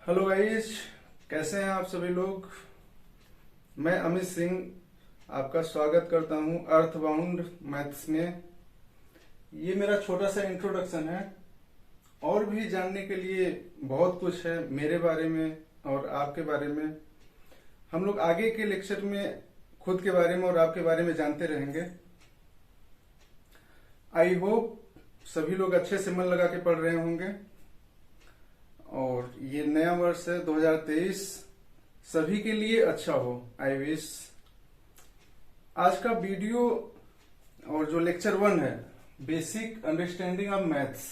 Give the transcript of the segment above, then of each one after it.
Hello guys, कैसे हैं आप सभी लोग। मैं अमित सिंह आपका स्वागत करता हूं अर्थबाउंड मैथ्स में। ये मेरा छोटा सा इंट्रोडक्शन है। और भी जानने के लिए बहुत कुछ है मेरे बारे में और आपके बारे में। हम लोग आगे के लेक्चर में खुद के बारे में और आपके बारे में जानते रहेंगे। आई होप सभी लोग अच्छे से मन लगा के पढ़ रहे होंगे। और ये नया वर्ष है 2023, सभी के लिए अच्छा हो। I wish. आज का वीडियो और जो लेक्चर 1 है, बेसिक अंडरस्टैंडिंग ऑफ मैथ्स,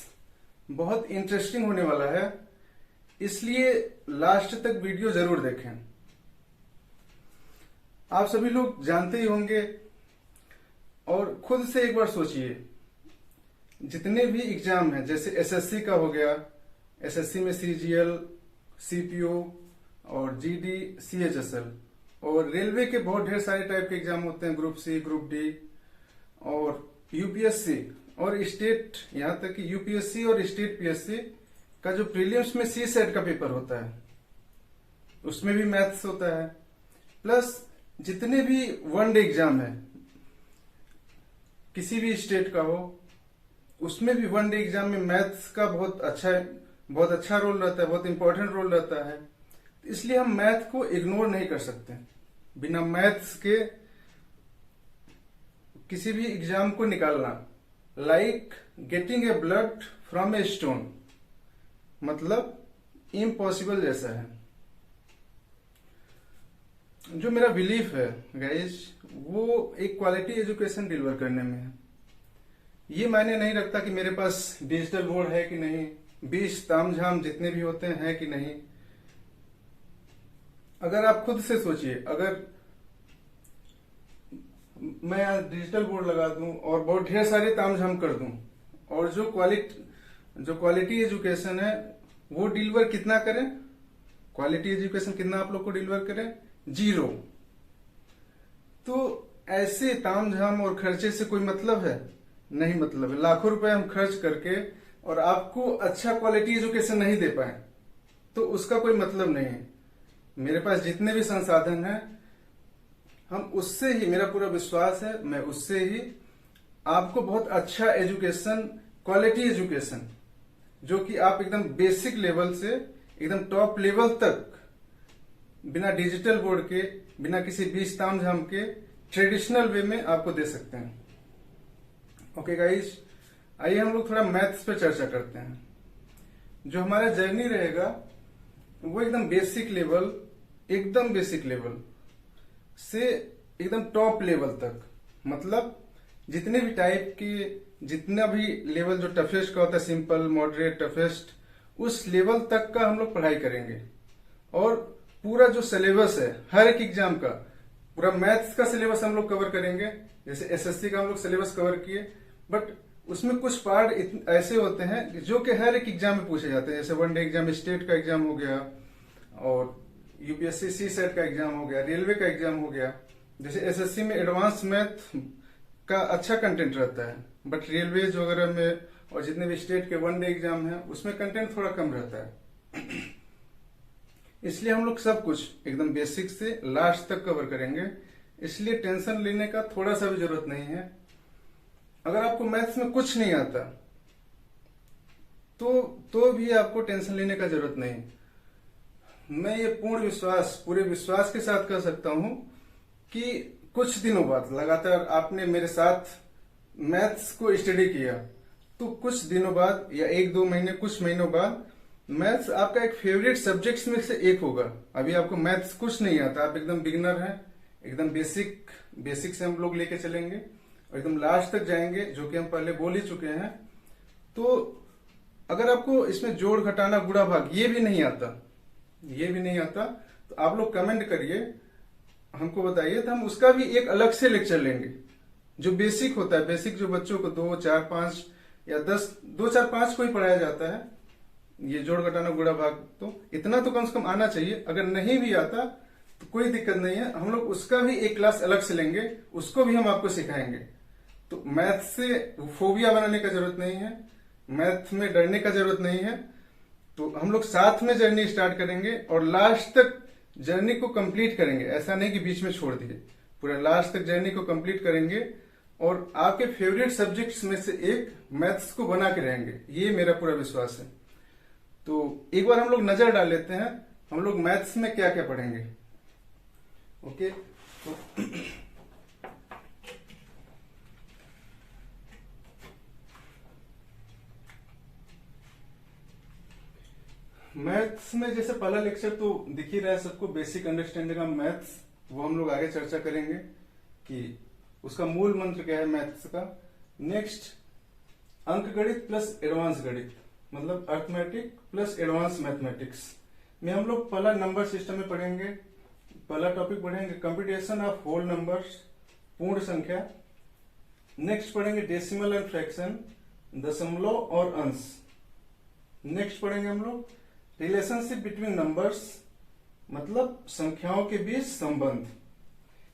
बहुत इंटरेस्टिंग होने वाला है, इसलिए लास्ट तक वीडियो जरूर देखें। आप सभी लोग जानते ही होंगे और खुद से एक बार सोचिए, जितने भी एग्जाम हैं, जैसे एसएससी का हो गया, एसएससी में सीजीएल, सीपीओ और जीडी, सीएचएसएल, और रेलवे के बहुत ढेर सारे टाइप के एग्जाम होते हैं, ग्रुप सी, ग्रुप डी और यूपीएससी और स्टेट, यहां तक कि यूपीएससी और स्टेट पीएससी का जो प्रीलिम्स में सी सेट का पेपर होता है, उसमें भी मैथ्स होता है। प्लस जितने भी वनडे एग्जाम है, किसी भी स्टेट का हो, उसमें भी वनडे एग्जाम में मैथ्स का बहुत अच्छा रोल रहता है, बहुत इंपॉर्टेंट रोल रहता है। इसलिए हम मैथ को इग्नोर नहीं कर सकते। बिना मैथ्स के किसी भी एग्जाम को निकालना like getting a blood from a stone, मतलब इम्पॉसिबल जैसा है। जो मेरा बिलीफ है गाइस, वो एक क्वालिटी एजुकेशन डिलीवर करने में है। ये मायने नहीं रखता कि मेरे पास डिजिटल बोर्ड है कि नहीं, 20 तामझाम जितने भी होते हैं कि नहीं। अगर आप खुद से सोचिए, अगर मैं आज डिजिटल बोर्ड लगा दूं और बहुत ढेर सारे तामझाम कर दूं, और जो क्वालिटी एजुकेशन है वो डिलीवर कितना करें, क्वालिटी एजुकेशन कितना आप लोग को डिलीवर करें, 0। तो ऐसे तामझाम और खर्चे से कोई मतलब है? नहीं मतलब है। लाखों रुपए हम खर्च करके और आपको अच्छा क्वालिटी एजुकेशन नहीं दे पाए तो उसका कोई मतलब नहीं है। मेरे पास जितने भी संसाधन हैं, हम उससे ही, मेरा पूरा विश्वास है, मैं उससे ही आपको बहुत अच्छा एजुकेशन, क्वालिटी एजुकेशन, जो कि आप एकदम बेसिक लेवल से एकदम टॉप लेवल तक बिना डिजिटल बोर्ड के, बिना किसी 20 तामझाम के, ट्रेडिशनल वे में आपको दे सकते हैं। ओके गाइस, आइए हम लोग थोड़ा मैथ्स पे चर्चा करते हैं। जो हमारा जर्नी रहेगा वो एकदम बेसिक लेवल से एकदम टॉप लेवल तक, मतलब जितने भी टाइप की, जितना भी लेवल जो टफेस्ट का होता है, सिंपल, मॉडरेट, टफेस्ट, उस लेवल तक का हम लोग पढ़ाई करेंगे। और पूरा जो सिलेबस है हर एक एग्जाम का, पूरा मैथ्स का सिलेबस हम लोग कवर करेंगे। जैसे एसएससी का हम लोग सिलेबस कवर किए, बट उसमें कुछ पार्ट ऐसे होते हैं जो कि हर एक एग्जाम में पूछे जाते हैं। जैसे वनडे एग्जाम, स्टेट का एग्जाम हो गया, और यूपीएससी सी सेट का एग्जाम हो गया, रेलवे का एग्जाम हो गया। जैसे एसएससी में एडवांस मैथ का अच्छा कंटेंट रहता है, बट रेलवे वगैरह में और जितने भी स्टेट के वनडे एग्जाम है उसमें कंटेंट थोड़ा कम रहता है। इसलिए हम लोग सब कुछ एकदम बेसिक से लास्ट तक कवर करेंगे। इसलिए टेंशन लेने का थोड़ा सा भी जरूरत नहीं है। अगर आपको मैथ्स में कुछ नहीं आता तो भी आपको टेंशन लेने का जरूरत नहीं। मैं ये पूरे विश्वास के साथ कह सकता हूं कि कुछ दिनों बाद लगातार आपने मेरे साथ मैथ्स को स्टडी किया, तो कुछ दिनों बाद या 1-2 महीने, कुछ महीनों बाद मैथ्स आपका एक फेवरेट सब्जेक्ट्स में से एक होगा। अभी आपको मैथ्स कुछ नहीं आता, आप एकदम बिगिनर हैं, एकदम बेसिक से हम लोग लेके चलेंगे और एकदम लास्ट तक जाएंगे, जो कि हम पहले बोल ही चुके हैं। तो अगर आपको इसमें जोड़, घटाना, गुणा, भाग ये भी नहीं आता तो आप लोग कमेंट करिए, हमको बताइए, तो हम उसका भी एक अलग से लेक्चर लेंगे। जो बेसिक होता है, बेसिक जो बच्चों को 2, 4, 5 या 10, 2, 4, 5 को ही पढ़ाया जाता है, ये जोड़, घटाना, गुणा, भाग, तो इतना तो कम से कम आना चाहिए। अगर नहीं भी आता तो कोई दिक्कत नहीं है, हम लोग उसका भी एक क्लास अलग से लेंगे, उसको भी हम आपको सिखाएंगे। तो मैथ से फोबिया बनाने का जरूरत नहीं है, मैथ में डरने का जरूरत नहीं है। तो हम लोग साथ में जर्नी स्टार्ट करेंगे और लास्ट तक जर्नी को कंप्लीट करेंगे। ऐसा नहीं कि बीच में छोड़ दिए, पूरा लास्ट तक जर्नी को कंप्लीट करेंगे और आपके फेवरेट सब्जेक्ट्स में से एक मैथ्स को बना के रहेंगे, ये मेरा पूरा विश्वास है। तो एक बार हम लोग नजर डाल लेते हैं हम लोग मैथ्स में क्या क्या पढ़ेंगे। ओके, तो मैथ्स में जैसे पहला लेक्चर तो दिख ही रहा है सबको, बेसिक अंडरस्टैंडिंग ऑफ मैथ्स, वो हम लोग आगे चर्चा करेंगे कि उसका मूल मंत्र क्या है मैथ्स का। नेक्स्ट अंक गणित प्लस एडवांस गणित, मतलब अर्थमेटिक प्लस एडवांस मैथमेटिक्स में हम लोग पहला नंबर सिस्टम में पढ़ेंगे। पहला टॉपिक पढ़ेंगे कंप्यूटेशन ऑफ होल नंबर्स, पूर्ण संख्या। नेक्स्ट पढ़ेंगे डेसिमल एंड फ्रैक्शन, दशमलव और अंश। नेक्स्ट पढ़ेंगे हम लोग रिलेशनशिप बिटवीन नंबर्स, मतलब संख्याओं के बीच संबंध,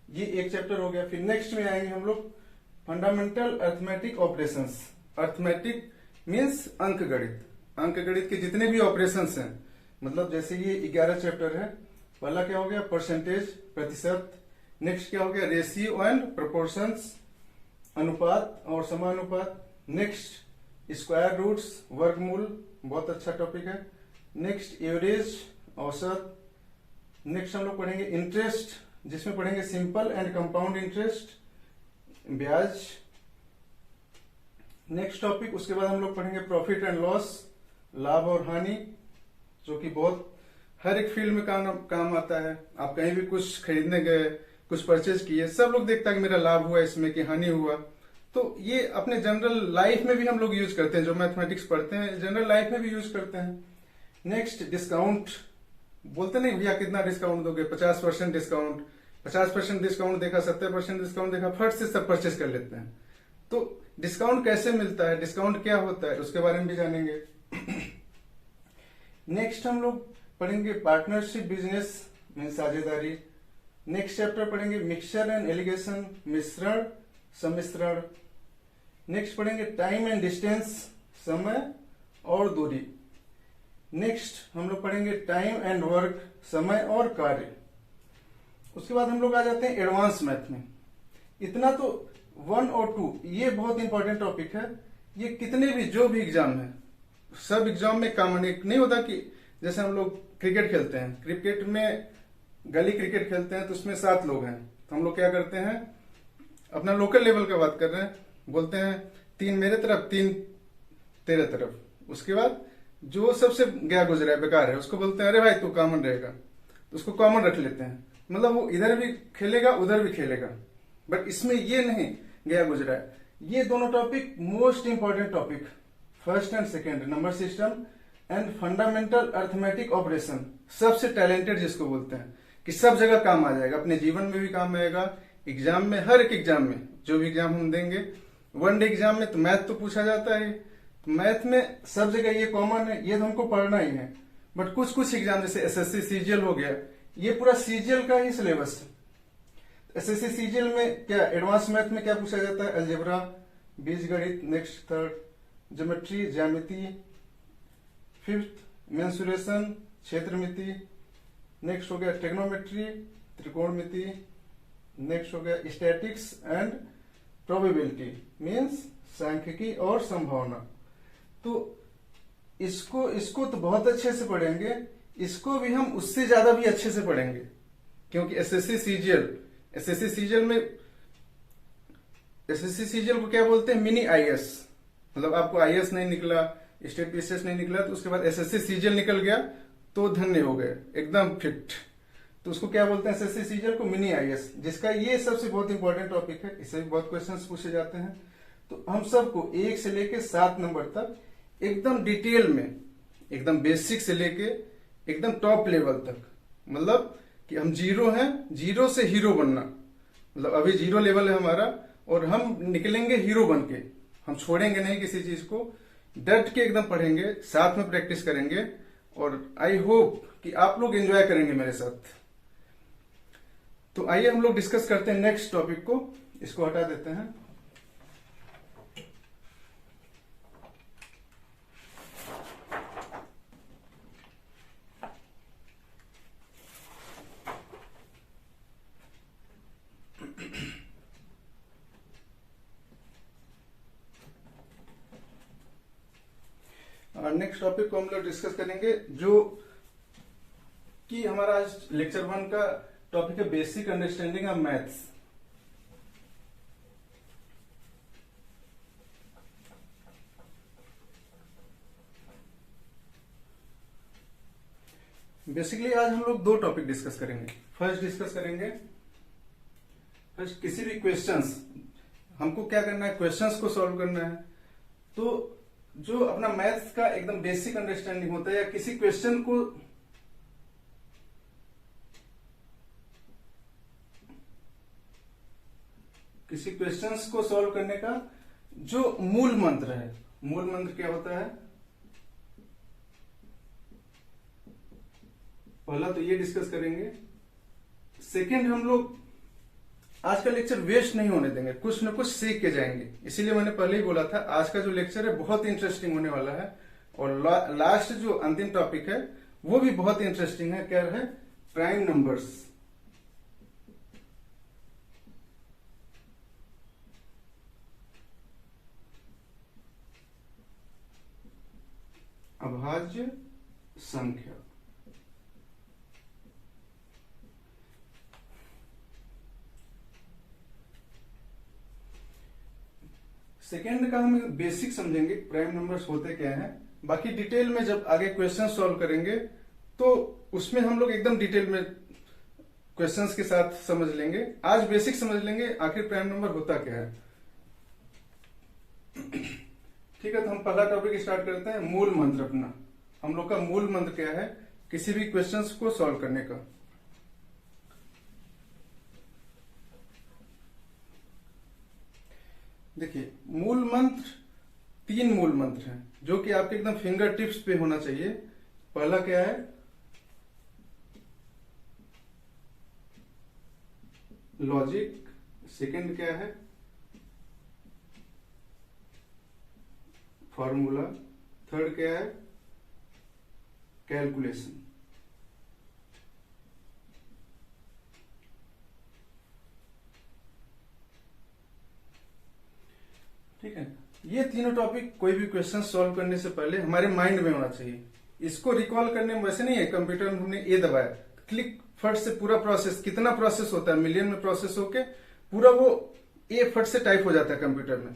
ये एक चैप्टर हो गया। फिर नेक्स्ट में आएंगे हम लोग fundamental arithmetic operations. Arithmetic means अंक गणित, अंक गणित के जितने भी ऑपरेशंस हैं, मतलब जैसे ये 11 चैप्टर है। पहला क्या हो गया परसेंटेज, प्रतिशत। नेक्स्ट क्या हो गया रेशियो एंड प्रोपोर्शंस, अनुपात और समानुपात। नेक्स्ट स्क्वायर रूट्स, वर्गमूल, बहुत अच्छा टॉपिक है। नेक्स्ट एवरेज, औसत। नेक्स्ट हम लोग पढ़ेंगे इंटरेस्ट, जिसमें पढ़ेंगे सिंपल एंड कंपाउंड इंटरेस्ट, ब्याज। नेक्स्ट टॉपिक उसके बाद हम लोग पढ़ेंगे प्रॉफिट एंड लॉस, लाभ और हानि, जो कि बहुत हर एक फील्ड में काम आता है। आप कहीं भी कुछ खरीदने गए, कुछ परचेज किए, सब लोग देखता है कि मेरा लाभ हुआ इसमें कि हानि हुआ। तो ये अपने जनरल लाइफ में भी हम लोग यूज करते हैं, जो मैथमेटिक्स पढ़ते हैं जनरल लाइफ में भी यूज करते हैं। नेक्स्ट डिस्काउंट, बोलते नहीं भैया कितना डिस्काउंट दोगे, 50% डिस्काउंट, 50% डिस्काउंट देखा, 70% डिस्काउंट देखा, फट से सब परचेज कर लेते हैं। तो डिस्काउंट कैसे मिलता है, डिस्काउंट क्या होता है, उसके बारे में भी जानेंगे। नेक्स्ट हम लोग पढ़ेंगे पार्टनरशिप बिजनेस में साझेदारी। नेक्स्ट चैप्टर पढ़ेंगे मिक्सचर एंड एलिगेशन, मिश्रण सम्मिश्रण। नेक्स्ट पढ़ेंगे टाइम एंड डिस्टेंस, समय और दूरी। नेक्स्ट हम लोग पढ़ेंगे टाइम एंड वर्क, समय और कार्य। उसके बाद हम लोग आ जाते हैं एडवांस मैथ में। इतना तो 1 और 2 ये बहुत इंपॉर्टेंट टॉपिक है। ये कितने भी जो भी एग्जाम है, सब एग्जाम में कॉमन एक नहीं होता कि जैसे हम लोग क्रिकेट खेलते हैं, क्रिकेट में गली क्रिकेट खेलते हैं तो उसमें 7 लोग हैं, तो हम लोग क्या करते हैं, अपना लोकल लेवल का बात कर रहे हैं, बोलते हैं 3 मेरे तरफ 3 तेरे तरफ। उसके बाद जो सबसे गया गुजरा है बेकार है उसको बोलते हैं अरे भाई तू कॉमन रहेगा, तो उसको कॉमन रख लेते हैं, मतलब वो इधर भी खेलेगा उधर भी खेलेगा। बट इसमें ये नहीं गया गुजरा है। ये दोनों topic most important topic, first and second, number system and fundamental arithmetic operation, सबसे टैलेंटेड जिसको बोलते हैं कि सब जगह काम आ जाएगा, अपने जीवन में भी काम आएगा, एग्जाम में, हर एक एग्जाम में, जो भी एग्जाम हम देंगे। 1 डे एग्जाम में तो मैथ तो पूछा जाता है, तो मैथ में सब जगह ये कॉमन है, ये तो हमको पढ़ना ही है। बट कुछ कुछ एग्जाम जैसे एसएससी सीजीएल हो गया, ये पूरा सीजीएल का ही सिलेबस है। एसएससी सीजीएल में क्या एडवांस मैथ में क्या पूछा जाता है, अलजेब्रा, बीजगणित। नेक्स्ट थर्ड ज्योमेट्री, ज्यामिति। फिफ्थ मेंसुरेशन, क्षेत्रमिति। नेक्स्ट हो गया ट्रिग्नोमेट्री, त्रिकोणमिति। नेक्स्ट हो गया स्टैटिक्स एंड प्रोबेबिलिटी, मींस सांख्यिकी और संभावना। तो इसको तो बहुत अच्छे से पढ़ेंगे, इसको भी हम उससे ज्यादा भी अच्छे से पढ़ेंगे, क्योंकि एसएससी सीजीएल को क्या बोलते हैं, मिनी आईएएस। मतलब आपको आईएएस नहीं निकला, स्टेट पीसीएस नहीं निकला, तो उसके बाद एसएससी सीजीएल निकल गया तो धन्य हो गए, एकदम फिट। तो उसको क्या बोलते हैं, एसएससी सीजीएल को मिनी आईएएस, जिसका ये सबसे बहुत इंपॉर्टेंट टॉपिक है, इससे भी बहुत क्वेश्चंस पूछे जाते हैं। तो हम सबको 1 से लेके 7 नंबर तक एकदम डिटेल में, एकदम बेसिक से लेके एकदम टॉप लेवल तक, मतलब कि हम जीरो हैं, जीरो से हीरो बनना, मतलब अभी 0 लेवल है हमारा और हम निकलेंगे हीरो बन के। हम छोड़ेंगे नहीं किसी चीज को, डट के एकदम पढ़ेंगे, साथ में प्रैक्टिस करेंगे और आई होप कि आप लोग एंजॉय करेंगे मेरे साथ। तो आइए हम लोग डिस्कस करते हैं नेक्स्ट टॉपिक को, इसको हटा देते हैं। नेक्स्ट टॉपिक को हम लोग डिस्कस करेंगे जो कि हमारा आज लेक्चर 1 का टॉपिक है basic understanding of maths. Basically आज हम लोग 2 टॉपिक डिस्कस करेंगे। फर्स्ट डिस्कस करेंगे किसी भी क्वेश्चंस, हमको क्या करना है, क्वेश्चंस को सॉल्व करना है। तो जो अपना मैथ्स का एकदम बेसिक अंडरस्टैंडिंग होता है या किसी क्वेश्चन को सॉल्व करने का जो मूल मंत्र है, मूल मंत्र क्या होता है, पहला तो ये डिस्कस करेंगे। सेकंड, हम लोग आज का लेक्चर वेस्ट नहीं होने देंगे, कुछ न कुछ सीख के जाएंगे। इसीलिए मैंने पहले ही बोला था आज का जो लेक्चर है बहुत इंटरेस्टिंग होने वाला है। और लास्ट जो अंतिम टॉपिक है वो भी बहुत इंटरेस्टिंग है। क्या है? Prime numbers. अभाज्य संख्या। सेकेंड का हम बेसिक समझेंगे, प्राइम नंबर्स होते क्या हैं। बाकी डिटेल में जब आगे क्वेश्चन सॉल्व करेंगे तो उसमें हम लोग एकदम डिटेल में क्वेश्चंस के साथ समझ लेंगे। आज बेसिक समझ लेंगे आखिर प्राइम नंबर होता क्या है। ठीक है, तो हम पहला टॉपिक स्टार्ट करते हैं, मूल मंत्र अपना। हम लोग का मूल मंत्र क्या है किसी भी क्वेश्चंस को सॉल्व करने का। देखिए, मूल मंत्र 3 मूल मंत्र हैं जो कि आपके एकदम फिंगर टिप्स पे होना चाहिए। पहला क्या है? लॉजिक। सेकंड क्या है? फॉर्मूला। थर्ड क्या है? कैलकुलेशन। ठीक है, ये तीनों टॉपिक कोई भी क्वेश्चन सॉल्व करने से पहले हमारे माइंड में होना चाहिए। इसको रिकॉल करने में वैसे नहीं है कंप्यूटर में हमने ए दबाया, क्लिक फट से पूरा प्रोसेस, कितना प्रोसेस होता है, मिलियन में प्रोसेस होके पूरा वो ए फट से टाइप हो जाता है कंप्यूटर में।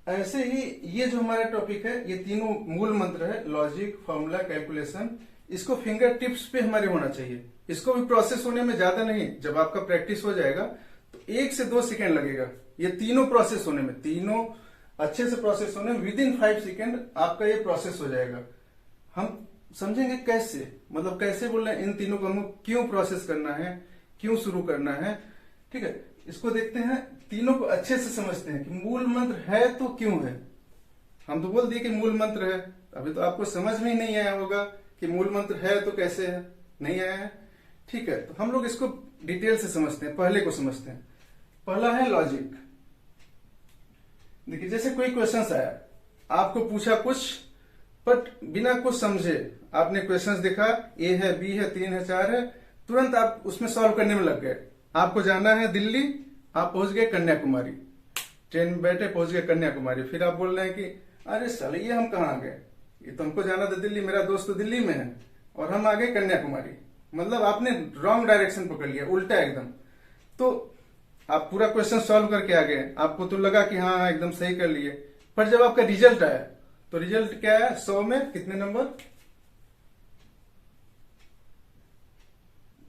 ऐसे ही ये जो हमारा टॉपिक है, ये तीनों मूल मंत्र है, लॉजिक, फॉर्मूला, कैलकुलेशन, इसको फिंगर टिप्स पे हमारे होना चाहिए। इसको भी प्रोसेस होने में ज्यादा नहीं, जब आपका प्रैक्टिस हो जाएगा तो 1 से 2 सेकेंड लगेगा ये तीनों प्रोसेस होने में, तीनों अच्छे से प्रोसेस होने में विदिन 5 सेकेंड आपका ये प्रोसेस हो जाएगा। हम समझेंगे कैसे, मतलब कैसे बोल रहे हैं, इन तीनों को हमको क्यों प्रोसेस करना है, क्यों शुरू करना है। ठीक है, इसको देखते हैं, तीनों को अच्छे से समझते हैं कि मूल मंत्र है तो क्यों है। हम तो बोल दिए कि मूल मंत्र है, अभी तो आपको समझ में ही नहीं आया होगा कि मूल मंत्र है तो कैसे है, नहीं आया है। ठीक है, तो हम लोग इसको डिटेल से समझते हैं, पहले को समझते हैं। पहला है लॉजिक। देखिए, जैसे कोई क्वेश्चन आया, आपको पूछा कुछ, बट बिना कुछ समझे आपने क्वेश्चंस देखा, ए है, बी है, 3 है, 4 है, तुरंत आप उसमें सॉल्व करने में लग गए। आपको जाना है दिल्ली, आप पहुंच गए कन्याकुमारी, ट्रेन में बैठे पहुंच गए कन्याकुमारी, फिर आप बोल रहे हैं कि अरे साले ये हम कहाँ आ गए, ये तो हमको जाना था दिल्ली, मेरा दोस्त तो दिल्ली में है और हम आ गए कन्याकुमारी। मतलब आपने रॉन्ग डायरेक्शन पकड़ लिया, उल्टा एकदम। तो आप पूरा क्वेश्चन सॉल्व करके आ गए, आपको तो लगा कि हाँ एकदम सही कर लिए, पर जब आपका रिजल्ट आया तो रिजल्ट क्या है, 100 में कितने नंबर,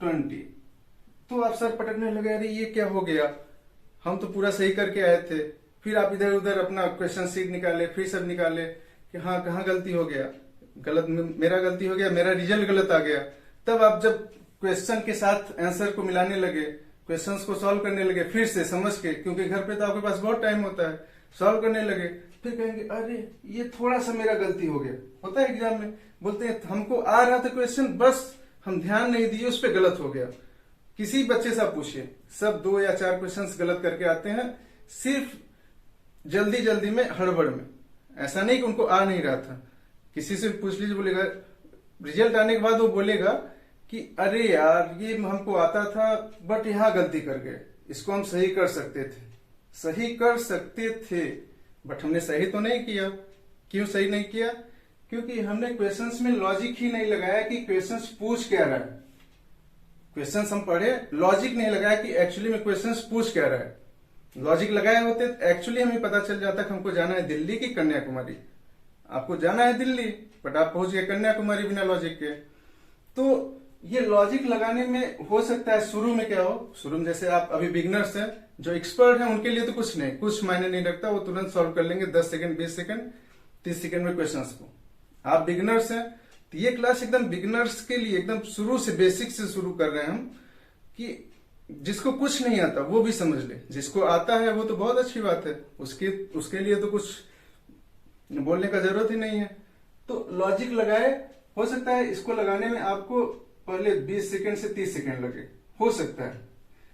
20। तो आप सर पटकने लगे, अरे ये क्या हो गया, हम तो पूरा सही करके आए थे। फिर आप इधर उधर अपना क्वेश्चन शीट निकाले, फिर सब निकाले कि हाँ कहाँ गलती हो गया, गलत मेरा गलती हो गया, मेरा रिजल्ट गलत आ गया। तब आप जब क्वेश्चन के साथ आंसर को मिलाने लगे, क्वेश्चंस को सॉल्व करने लगे फिर से समझ के, क्योंकि घर पे तो आपके पास बहुत टाइम होता है, सॉल्व करने लगे, फिर कहेंगे अरे ये थोड़ा सा मेरा गलती हो गया। होता है एग्जाम में, बोलते हैं हमको आ रहा था क्वेश्चन, बस हम ध्यान नहीं दिए, उस पर गलत हो गया। किसी बच्चे से आप पूछिए, सब 2 या 4 क्वेश्चंस गलत करके आते हैं, सिर्फ जल्दी जल्दी में, हड़बड़ में। ऐसा नहीं कि उनको आ नहीं रहा था, किसी से पूछ लीजिए, बोलेगा रिजल्ट आने के बाद वो बोलेगा कि अरे यार ये हमको आता था बट यहाँ गलती कर गए, इसको हम सही कर सकते थे, सही कर सकते थे, बट हमने सही तो नहीं किया। क्यों सही नहीं किया? क्योंकि हमने क्वेश्चंस में लॉजिक ही नहीं लगाया कि क्वेश्चंस पूछ क्या रहा है। क्वेश्चंस हम पढ़े, लॉजिक नहीं लगाया कि एक्चुअली में क्वेश्चंस पूछ क्या रहा है। लॉजिक लगाए होते तो एक्चुअली हमें पता चल जाता कि हमको जाना है दिल्ली की कन्याकुमारी। आपको जाना है दिल्ली, बट आप पहुंच गए कन्याकुमारी बिना लॉजिक के। तो ये लॉजिक लगाने में हो सकता है शुरू में क्या हो, शुरू में जैसे आप अभी बिगनर्स हैं, जो एक्सपर्ट हैं उनके लिए तो कुछ नहीं, कुछ मायने नहीं रखता, वो तुरंत सॉल्व कर लेंगे 10 सेकंड 20 सेकंड 30 सेकंड में क्वेश्चंस को। आप बिगनर्स हैं तो ये क्लास एकदम बिगनर्स के लिए, एकदम शुरू से बेसिक से शुरू कर रहे हैं हम, कि जिसको कुछ नहीं आता वो भी समझ ले, जिसको आता है वो तो बहुत अच्छी बात है, उसके लिए तो कुछ बोलने का जरूरत ही नहीं है। तो लॉजिक लगाए, हो सकता है इसको लगाने में आपको पहले 20 सेकंड से 30 सेकंड लगे, हो सकता है,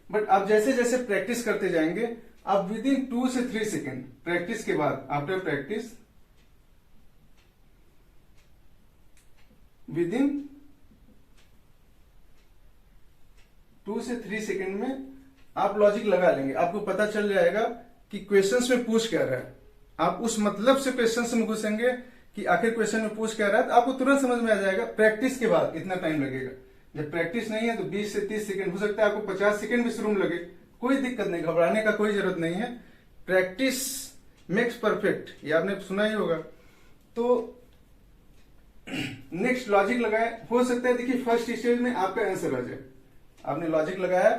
बट आप जैसे जैसे प्रैक्टिस करते जाएंगे आप विद इन 2 से 3 सेकंड प्रैक्टिस के बाद, आफ्टर प्रैक्टिस विद इन 2 से 3 सेकंड में आप लॉजिक लगा लेंगे। आपको पता चल जाएगा कि क्वेश्चंस में पूछ क्या रहा है। आप उस मतलब से क्वेश्चंस में घुसेंगे कि आखिर क्वेश्चन में पूछ क्या रहा है, तो आपको तुरंत समझ में आ जाएगा। प्रैक्टिस के बाद इतना टाइम लगेगा, जब प्रैक्टिस नहीं है तो 20 से 30 सेकंड, हो सकता है आपको 50 सेकंड भी शुरू में लगे, कोई दिक्कत नहीं, घबराने का कोई जरूरत नहीं है। प्रैक्टिस मेक्स परफेक्ट, ये आपने सुना ही होगा। तो नेक्स्ट लॉजिक लगाए, हो सकता है देखिए फर्स्ट स्टेज में आपका आंसर आ जाए। आपने लॉजिक लगाया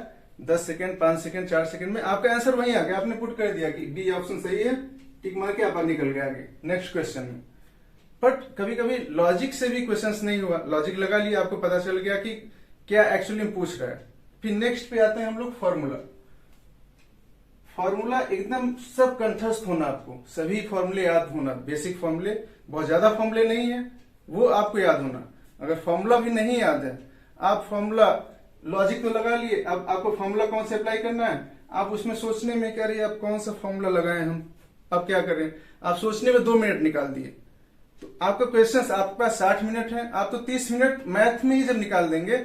10 सेकंड 5 सेकंड 4 सेकंड में आपका आंसर वहीं आ गया, आपने पुट कर दिया कि बी ऑप्शन सही है, टिक मार के आप निकल गए आगे नेक्स्ट क्वेश्चन में। बट कभी कभी लॉजिक से भी क्वेश्चंस नहीं हुआ, लॉजिक लगा लिया, आपको पता चल गया कि क्या एक्चुअली में पूछ रहा है। फिर नेक्स्ट पे आते हैं हम लोग फॉर्मूला। फॉर्मूला एकदम सब कंठस्थ होना, आपको सभी फॉर्मूले याद होना, बेसिक फॉर्मूले, बहुत ज्यादा फॉर्मूले नहीं है, वो आपको याद होना। अगर फॉर्मूला भी नहीं याद है, आप फॉर्मूला लॉजिक तो लगा लिए, अब आपको फॉर्मूला कौन से अप्लाई करना है, आप उसमें सोचने में क्या रही, आप कौन सा फॉर्मूला लगाए हम, अब क्या करें, आप सोचने में 2 मिनट निकाल दिए। तो आपका क्वेश्चन आपके पास 60 मिनट है, आप तो 30 मिनट मैथ में ही जब निकाल देंगे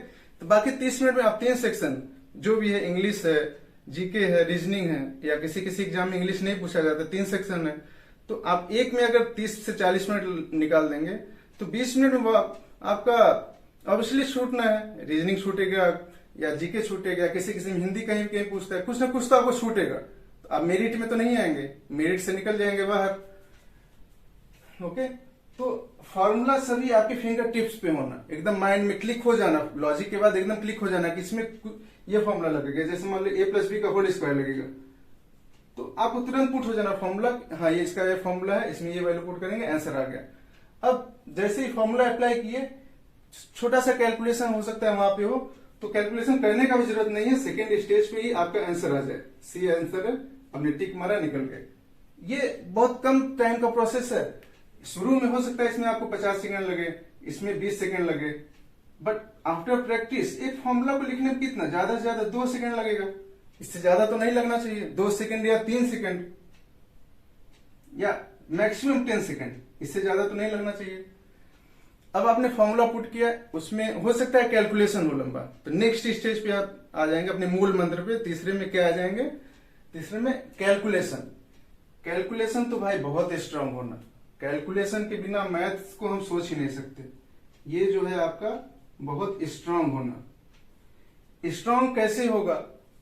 तो बाकी 30 मिनट में आप 3 सेक्शन जो भी है, इंग्लिश है, जीके है, रीजनिंग है, या किसी किसी एग्जाम में इंग्लिश नहीं पूछा जाता, 3 सेक्शन है, तो आप एक में अगर 30 से 40 मिनट निकाल देंगे तो 20 मिनट में आपका ऑब्वियसली छूटना है, रीजनिंग छूटेगा या जीके छूटेगा, किसी किसी में हिंदी कहीं कहीं पूछता है, कुछ ना कुछ तो आपको छूटेगा। तो आप मेरिट में तो नहीं आएंगे, मेरिट से निकल जाएंगे बाहर। ओके, तो फॉर्मूला सभी आपके फिंगर टिप्स पे होना, एकदम माइंड में क्लिक हो जाना, लॉजिक के बाद एकदम क्लिक हो जाना कि इसमें ये फॉर्मूला लगेगा। जैसे मान लो a+b का होल स्क्वायर लगेगा, तो आपको तुरंत पुट हो जाना फॉर्मूला, हाँ ये इसका ये फॉर्मूला है, इसमें ये वैल्यू पुट करेंगे, आंसर आ गया। अब जैसे ही फॉर्मूला अप्लाई किए, छोटा सा कैलकुलेशन हो सकता है वहां पे हो, तो कैलकुलेशन करने का भी जरूरत नहीं है, सेकेंड स्टेज पे ही आपका आंसर आ जाए, सी आंसर है, हमने टिक मारा निकल गए। ये बहुत कम टाइम का प्रोसेस है। शुरू में हो सकता है इसमें आपको 50 सेकंड लगे, इसमें 20 सेकंड लगे, बट आफ्टर प्रैक्टिस एक फॉर्मूला को लिखने में कितना, ज्यादा से ज्यादा 2 सेकंड लगेगा, इससे ज्यादा तो नहीं लगना चाहिए, 2 सेकंड या 3 सेकंड या मैक्सिमम 10 सेकंड, इससे ज्यादा तो नहीं लगना चाहिए। अब आपने फॉर्मूला पुट किया, उसमें हो सकता है कैलकुलेशन हो लंबा, तो नेक्स्ट स्टेज पे आप आ जाएंगे अपने मूल मंत्र पे। तीसरे में क्या आ जाएंगे, तीसरे में कैलकुलेशन। कैलकुलेशन तो भाई बहुत स्ट्रांग होना, कैलकुलेशन के बिना मैथ्स को हम सोच ही नहीं सकते। ये जो है आपका बहुत स्ट्रांग होना। स्ट्रांग कैसे होगा,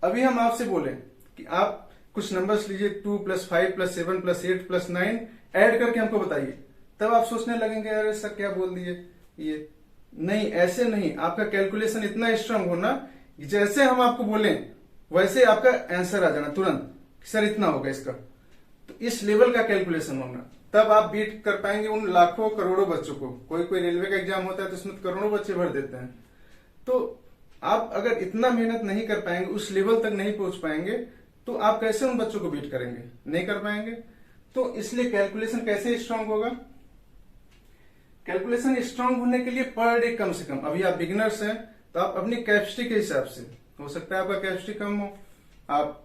अभी हम आपसे बोले कि आप कुछ नंबर्स लीजिए, 2 + 5 + 7 + 8 + 9 ऐड करके हमको बताइए, तब आप सोचने लगेंगे अरे सर क्या बोल दिए ये। नहीं, ऐसे नहीं, आपका कैलकुलेशन इतना स्ट्रांग होना, जैसे हम आपको बोले वैसे आपका आंसर आ जाना तुरंत, सर इतना होगा इसका। तो इस लेवल का कैलकुलेशन होना, तब आप बीट कर पाएंगे उन लाखों करोड़ों बच्चों को। कोई कोई रेलवे का एग्जाम होता है तो उसमें करोड़ों बच्चे भर देते हैं। तो आप अगर इतना मेहनत नहीं कर पाएंगे, उस लेवल तक नहीं पहुंच पाएंगे, तो आप कैसे उन बच्चों को बीट करेंगे, नहीं कर पाएंगे। तो इसलिए कैलकुलेशन कैसे स्ट्रांग होगा, कैलकुलेशन स्ट्रांग होने के लिए पर डे कम से कम, अभी आप बिगिनर्स हैं तो आप अपनी कैपेसिटी के हिसाब से, हो सकता है आपका कैपेसिटी कम हो, आप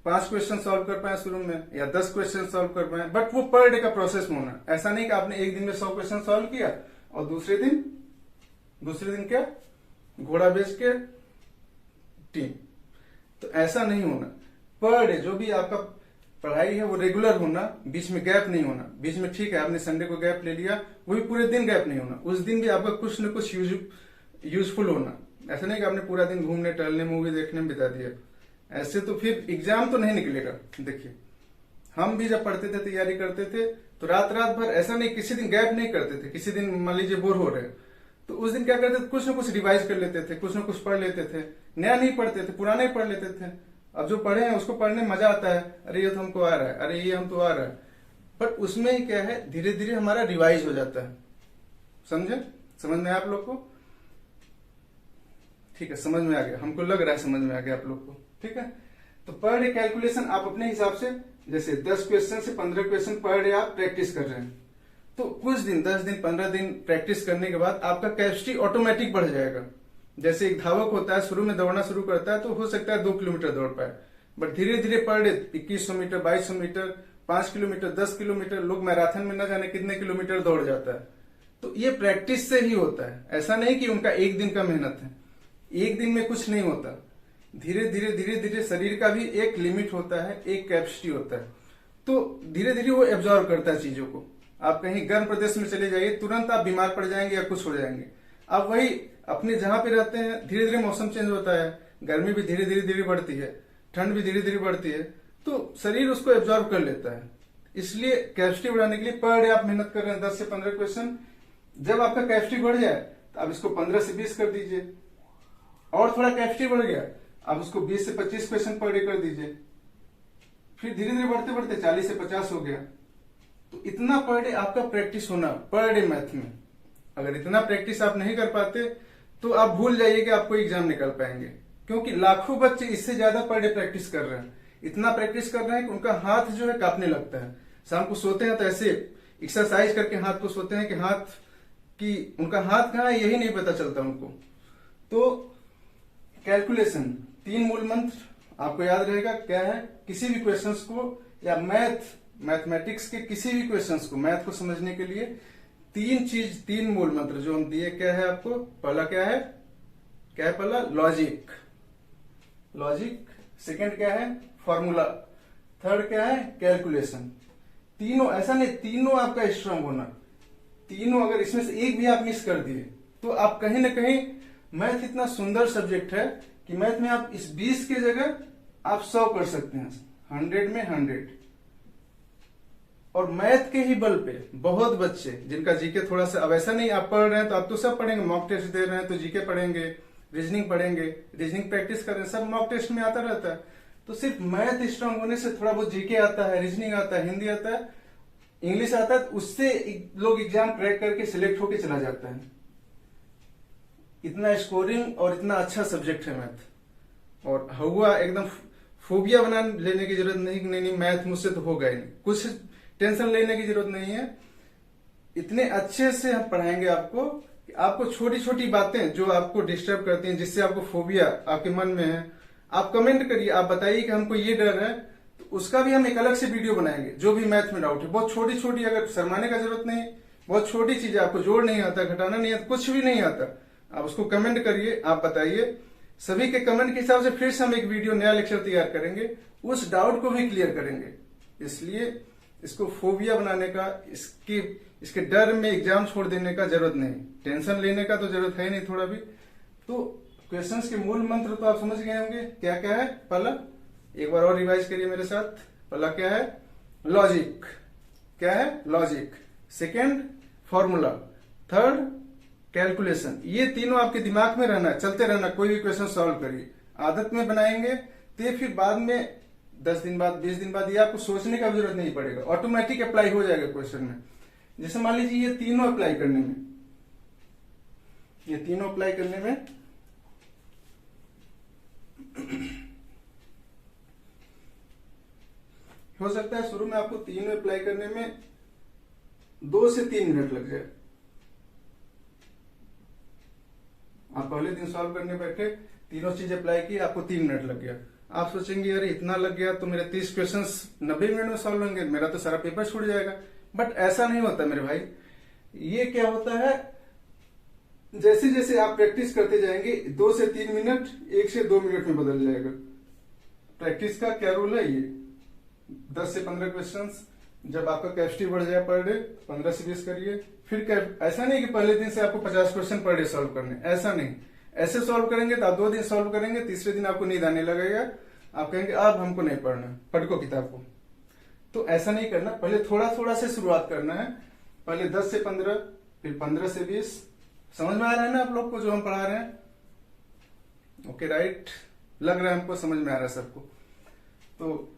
5 क्वेश्चन सॉल्व कर पाए शुरू में या 10 क्वेश्चन सॉल्व कर पाए, बट वो पर डे का प्रोसेस में होना। ऐसा नहीं कि आपने एक दिन में 100 क्वेश्चन सॉल्व किया और दूसरे दिन क्या घोड़ा बेच के टीम, तो ऐसा नहीं होना। पर डे जो भी आपका पढ़ाई है वो रेगुलर होना, बीच में गैप नहीं होना। बीच में ठीक है आपने संडे को गैप ले लिया, वो भी पूरे दिन गैप नहीं होना, उस दिन भी आपका कुछ न कुछ यूजफुल होना। ऐसा नहीं कि आपने पूरा दिन घूमने टहलने मूवी देखने में बिता दिया, ऐसे तो फिर एग्जाम तो नहीं निकलेगा। देखिए हम भी जब पढ़ते थे, तैयारी करते थे, तो रात रात भर ऐसा नहीं, किसी दिन गैप नहीं करते थे। किसी दिन मान लीजिए बोर हो रहे तो उस दिन क्या करते थे, कुछ ना कुछ रिवाइज कर लेते थे, कुछ ना कुछ पढ़ लेते थे। नया नहीं पढ़ते थे, पुराना ही पढ़ लेते थे। अब जो पढ़े हैं उसको पढ़ने में मजा आता है, अरे ये तो हमको आ रहा है, अरे ये हम तो आ रहा है। बट उसमें ही क्या है, धीरे धीरे हमारा रिवाइज हो जाता है। समझे? समझ में आप लोग को? ठीक है, समझ में आ गया, हमको लग रहा है समझ में आ गया आप लोग को। ठीक है, तो पर डे कैलकुलेशन आप अपने हिसाब से, जैसे 10 क्वेश्चन से 15 क्वेश्चन पर डे आप प्रैक्टिस कर रहे हैं, तो कुछ दिन 10 दिन 15 दिन प्रैक्टिस करने के बाद आपका कैपेसिटी ऑटोमेटिक बढ़ जाएगा। जैसे एक धावक होता है, शुरू में दौड़ना शुरू करता है तो हो सकता है 2 किलोमीटर दौड़ पाए, बट धीरे धीरे per day 2100 metre, 2200 metre, 5 kilometre, 10 kilometre, लोग मैराथन में न जाने कितने किलोमीटर दौड़ जाता है। तो ये प्रैक्टिस से ही होता है, ऐसा नहीं कि उनका एक दिन का मेहनत है। एक दिन में कुछ नहीं होता, धीरे धीरे शरीर का भी एक लिमिट होता है, एक कैपेसिटी होता है, तो धीरे धीरे वो एब्जॉर्व करता है चीजों को। आप कहीं गर्म प्रदेश में चले जाइए, तुरंत आप बीमार पड़ जाएंगे या कुछ हो जाएंगे। आप वही अपने जहां पे रहते हैं, धीरे धीरे मौसम चेंज होता है, गर्मी भी धीरे धीरे बढ़ती है, ठंड भी धीरे धीरे बढ़ती है, तो शरीर उसको एब्जॉर्व कर लेता है। इसलिए कैपेसिटी बढ़ाने के लिए पर डे आप मेहनत कर रहे हैं 10 से 15 क्वेश्चन। जब आपका कैपेसिटी बढ़ जाए तो आप इसको 15 से 20 कर दीजिए, और थोड़ा कैपेसिटी बढ़ गया आप उसको 20 से 25 क्वेश्चन पर डे कर दीजिए, फिर धीरे धीरे बढ़ते बढ़ते 40 से 50 हो गया। तो इतना पर डे आपका प्रैक्टिस होना पर डे मैथ में। अगर इतना प्रैक्टिस आप नहीं कर पाते तो आप भूल जाइए कि आप कोई एग्जाम निकाल पाएंगे, क्योंकि लाखों बच्चे इससे ज्यादा पर डे प्रैक्टिस कर रहे हैं। इतना प्रैक्टिस कर रहे हैं कि उनका हाथ जो है कांपने लगता है। शाम को सोते हैं तो ऐसे एक्सरसाइज करके हाथ को सोते हैं कि उनका हाथ कहाँ है यही नहीं पता चलता उनको। तो कैलकुलेशन 3 मूल मंत्र आपको याद रहेगा क्या है। किसी भी क्वेश्चंस को या मैथमेटिक्स के किसी भी क्वेश्चंस को, मैथ को समझने के लिए 3 मूल मंत्र जो हम दिए, क्या है आपको। पहला क्या है पहला लॉजिक, सेकंड क्या है फॉर्मूला, थर्ड क्या है कैलकुलेशन। तीनों, ऐसा नहीं तीनों आपका स्ट्रांग होना, तीनों अगर इसमें से एक भी आप मिस कर दिए तो आप कहीं ना कहीं, मैथ इतना सुंदर सब्जेक्ट है कि मैथ में आप इस 20 की जगह आप 100 कर सकते हैं, 100 में 100। और मैथ के ही बल पे बहुत बच्चे जिनका जीके थोड़ा सा, अब ऐसा नहीं आप पढ़ रहे हैं तो आप तो सब पढ़ेंगे, मॉक टेस्ट दे रहे हैं तो जीके पढ़ेंगे, रीजनिंग पढ़ेंगे, रीजनिंग प्रैक्टिस कर रहे हैं, सब मॉक टेस्ट में आता रहता है। तो सिर्फ मैथ स्ट्रांग होने से थोड़ा बहुत जीके आता है, रीजनिंग आता है, हिंदी आता है, इंग्लिश आता है, उससे लोग एग्जाम क्रैक करके सिलेक्ट होके चला जाता है। इतना स्कोरिंग और इतना अच्छा सब्जेक्ट है मैथ। और हुआ एकदम फोबिया बना लेने की जरूरत नहीं, मैथ मुझसे तो होगा ही नहीं, कुछ टेंशन लेने की जरूरत नहीं है। इतने अच्छे से हम पढ़ाएंगे आपको कि आपको छोटी छोटी बातें जो आपको डिस्टर्ब करती हैं, जिससे आपको फोबिया आपके मन में है, आप कमेंट करिए, आप बताइए कि हमको ये डर है, तो उसका भी हम एक अलग से वीडियो बनाएंगे। जो भी मैथ में डाउट है, बहुत छोटी छोटी, अगर शर्माने का जरूरत नहीं, बहुत छोटी चीज, आपको जोड़ नहीं आता, घटाना नहीं आता, कुछ भी नहीं आता, आप उसको कमेंट करिए, आप बताइए। सभी के कमेंट के हिसाब से फिर से हम एक वीडियो, नया लेक्चर तैयार करेंगे, उस डाउट को भी क्लियर करेंगे। इसलिए इसको फोबिया बनाने का, इसके डर में एग्जाम छोड़ देने का जरूरत नहीं, टेंशन लेने का तो जरूरत है नहीं थोड़ा भी। तो क्वेश्चंस के मूल मंत्र तो आप समझ गए होंगे क्या क्या है। पहला, एक बार और रिवाइज करिए मेरे साथ। पहला क्या है लॉजिक, क्या है logic, second formula, third calculation. ये तीनों आपके दिमाग में रहना, चलते रहना, कोई भी क्वेश्चन सॉल्व करिए, आदत में बनाएंगे तो फिर बाद में 10 दिन बाद, 20 दिन बाद ये आपको सोचने का भी जरूरत नहीं पड़ेगा, ऑटोमेटिक अप्लाई हो जाएगा क्वेश्चन में। जैसे मान लीजिए ये तीनों अप्लाई करने में हो सकता है शुरू में आपको तीनों अप्लाई करने में 2 से 3 मिनट लग जाए। आप पहले दिन सॉल्व करने बैठे, तीनों चीज अप्लाई की, आपको 3 मिनट लग गया। आप सोचेंगे अरे इतना लग गया तो मेरे 30 क्वेश्चंस 90 मिनट में सॉल्व होंगे, मेरा तो सारा पेपर छूट जाएगा। बट ऐसा नहीं होता मेरे भाई। ये क्या होता है, जैसे जैसे आप प्रैक्टिस करते जाएंगे 2 से 3 मिनट 1 से 2 मिनट में बदल जाएगा। प्रैक्टिस का क्या रूल है ये, 10 से 15 क्वेश्चंस। जब आपका कैपेसिटी बढ़ जाए पर डे 15 से 20 करिए। फिर ऐसा नहीं कि पहले दिन से आपको 50 क्वेश्चन पर डे सॉल्व करने, ऐसा नहीं। ऐसे सॉल्व करेंगे तो आप 2 दिन सॉल्व करेंगे, तीसरे दिन आपको नींद आने लगेगा, आप कहेंगे अब हमको नहीं पढ़ना, पढ़ो किताब को। तो ऐसा नहीं करना, पहले थोड़ा थोड़ा से शुरुआत करना है। पहले 10 से 15, फिर 15 से 20। समझ में आ रहा है ना आप लोग को जो हम पढ़ा रहे हैं? ओके राइट, लग रहा है हमको समझ में आ रहा है सबको। तो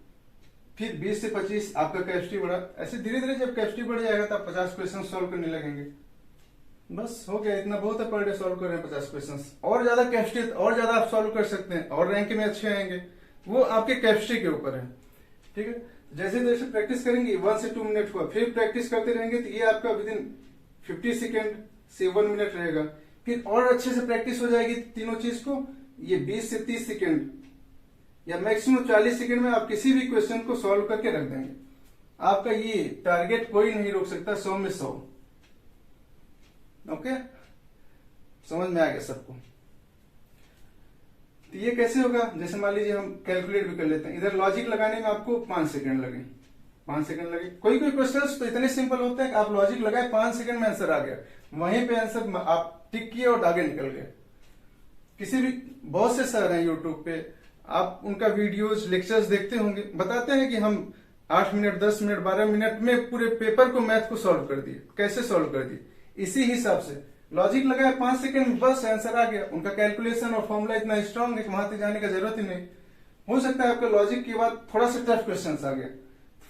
फिर 20 से 25 आपका कैपेसिटी बढ़ा। ऐसे धीरे धीरे जब कैपेसिटी बढ़ जाएगा तो आप 50 क्वेश्चन सॉल्व करने लगेंगे। बस हो गया, इतना बहुत है पर डे सॉल्व कर रहे हैं 50 क्वेश्चन। और ज्यादा कैपेसिटी और ज्यादा आप सॉल्व कर सकते हैं और रैंक में अच्छे आएंगे, वो आपके कैपेसिटी के ऊपर है। ठीक है, जैसे जैसे प्रैक्टिस करेंगे 1 से 2 मिनट हुआ, फिर प्रैक्टिस करते रहेंगे तो ये आपका विद इन 50 सेकेंड से 1 मिनट रहेगा। फिर और अच्छे से प्रैक्टिस हो जाएगी तीनों चीज को, ये 20 से 30 सेकेंड या मैक्सिमम 40 सेकेंड में आप किसी भी क्वेश्चन को सॉल्व करके रख देंगे। आपका ये टारगेट कोई नहीं रोक सकता, 100 में 100। ओके, समझ में आ गया सबको? तो ये कैसे होगा? जैसे मान लीजिए हम कैलकुलेट भी कर लेते हैं। इधर लॉजिक लगाने में आपको 5 सेकंड लगे, 5 सेकंड लगे। कोई कोई क्वेश्चंस तो इतने सिंपल होते हैं कि आप लॉजिक लगाए 5 सेकंड में आंसर आ गया, वहीं पे आंसर आप टिक किए और आगे निकल गए। किसी भी बहुत से सर हैं यूट्यूब पे, आप उनका वीडियोज लेक्चर्स देखते होंगे, बताते हैं कि हम 8 मिनट 10 मिनट 12 मिनट में पूरे पेपर को मैथ को सॉल्व कर दिए। कैसे सॉल्व कर दिए? इसी हिसाब से लॉजिक लगाया 5 सेकंड में, बस आंसर आ गया। उनका कैलकुलेशन और फॉर्मूला इतना स्ट्रांग है कि वहां तक जाने का जरूरत ही नहीं। हो सकता है आपका लॉजिक के बाद थोड़ा सा टफ क्वेश्चन आ गया,